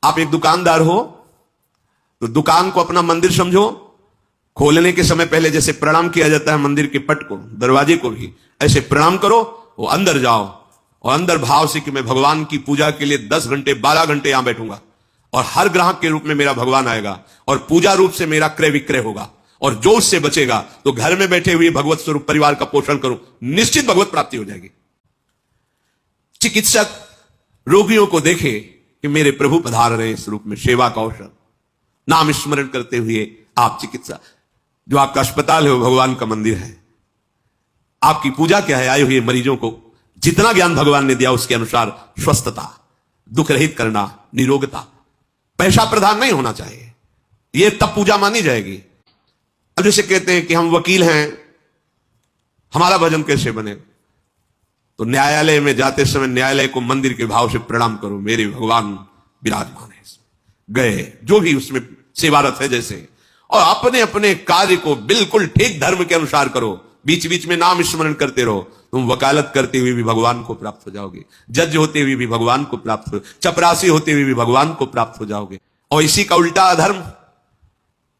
आप एक दुकानदार हो तो दुकान को अपना मंदिर समझो। खोलने के समय पहले जैसे प्रणाम किया जाता है मंदिर के पट को, दरवाजे को भी ऐसे प्रणाम करो। वो अंदर जाओ और अंदर भाव से कि मैं भगवान की पूजा के लिए 10 घंटे 12 घंटे यहां बैठूंगा और हर ग्राहक के रूप में मेरा भगवान आएगा और पूजा रूप से मेरा क्रय विक्रय होगा और जो उससे बचेगा तो घर में बैठे हुए भगवत स्वरूप परिवार का पोषण करूं, निश्चित भगवत प्राप्ति हो जाएगी। चिकित्सक रोगियों को देखे कि मेरे प्रभु पधार रहे इस रूप में, सेवा का अवसर, नाम स्मरण करते हुए आप चिकित्सा, जो आपका अस्पताल है वो भगवान का मंदिर है। आपकी पूजा क्या है? आए हुए मरीजों को जितना ज्ञान भगवान ने दिया उसके अनुसार स्वस्थता, दुख रहित करना, निरोगता। पैसा प्रधान नहीं होना चाहिए, यह तब पूजा मानी जाएगी। अब जैसे कहते हैं कि हम वकील हैं, हमारा भजन कैसे बने? तो न्यायालय में जाते समय न्यायालय को मंदिर के भाव से प्रणाम करो, मेरे भगवान विराजमान है इसमें। गए जो भी उसमें सेवारत है जैसे, और अपने अपने कार्य को बिल्कुल ठीक धर्म के अनुसार करो। बीच बीच में नाम स्मरण करते रहो। तुम वकालत करते हुए भी भगवान को प्राप्त हो जाओगे, जज होते हुए भी भगवान को प्राप्त हो, चपरासी होते हुए भी भगवान को प्राप्त हो जाओगे। और इसी का उल्टा अधर्म,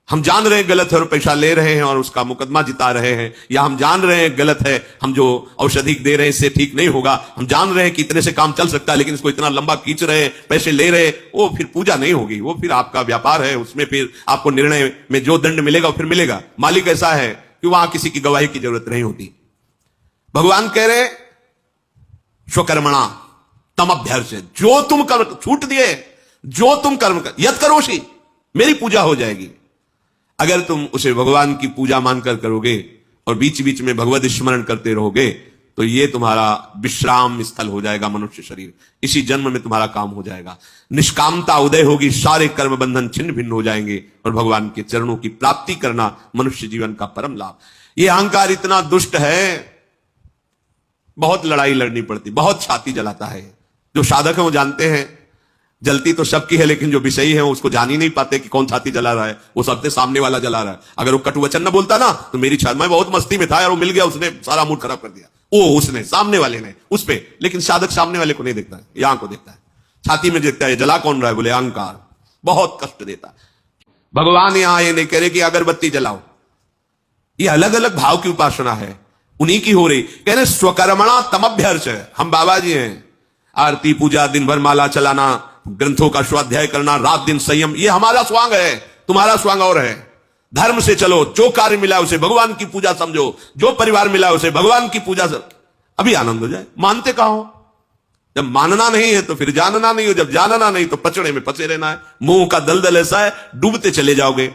हम जान रहे हैं गलत है और पैसा ले रहे हैं और उसका मुकदमा जिता रहे हैं, या हम जान रहे हैं गलत है, हम जो औषधि दे रहे हैं इससे ठीक नहीं होगा, हम जान रहे हैं कि इतने से काम चल सकता है लेकिन इसको इतना लंबा खींच रहे हैं, पैसे ले रहे हैं, वो फिर पूजा नहीं होगी, वो फिर आपका व्यापार है। उसमें फिर आपको निर्णय में जो दंड मिलेगा वो फिर मिलेगा। मालिक ऐसा है कि वहां किसी की गवाही की जरूरत नहीं होती। भगवान कह रहे स्वकर्मणा तम अभ्यर्च, जो तुम कर्म छूट दिए, जो तुम कर्म कर यद करोषि, मेरी पूजा हो जाएगी। अगर तुम उसे भगवान की पूजा मानकर करोगे और बीच बीच में भगवत स्मरण करते रहोगे तो ये तुम्हारा विश्राम स्थल हो जाएगा मनुष्य शरीर। इसी जन्म में तुम्हारा काम हो जाएगा, निष्कामता उदय होगी, सारे कर्म बंधन छिन्न भिन्न हो जाएंगे और भगवान के चरणों की प्राप्ति करना मनुष्य जीवन का परम लाभ। ये अहंकार इतना दुष्ट है, बहुत लड़ाई लड़नी पड़ती, बहुत छाती जलाता है। जो साधक है वो जानते हैं जलती तो सबकी है, लेकिन जो विषयी है उसको जान ही नहीं पाते कि कौन छाती जला रहा है। वो सबसे सामने वाला जला रहा है। अगर वो कटु वचन न बोलता ना तो मेरी छाती, मैं बहुत मस्ती में था यार, वो मिल गया, उसने सारा मूड खराब कर दिया, वो उसने सामने वाले ने उस पे। लेकिन साधक सामने वाले को नहीं देखता है, यहां को देखता है, छाती में देखता है। जला कौन रहा है? बोले अहंकार, बहुत कष्ट देता। भगवान यहां ये नहीं कह रहे कि अगरबत्ती जलाओ, ये अलग अलग भाव की उपासना है, उन्हीं की हो रही। कह रहे स्वकर्मणा तमभ्यर्च, हम बाबा जी हैं, आरती पूजा, दिन भर माला चलाना, ग्रंथों का स्वाध्याय करना, रात दिन संयम, ये हमारा स्वांग है, तुम्हारा स्वांग और है। धर्म से चलो, जो कार्य मिला उसे भगवान की पूजा समझो, जो परिवार मिला उसे भगवान की पूजा समझो, अभी आनंद हो जाए। मानते कहां हो? जब मानना नहीं है तो फिर जानना नहीं हो, जब जानना नहीं तो पचड़े में फंसे रहना है। मुंह का दलदल ऐसा है, डूबते चले जाओगे।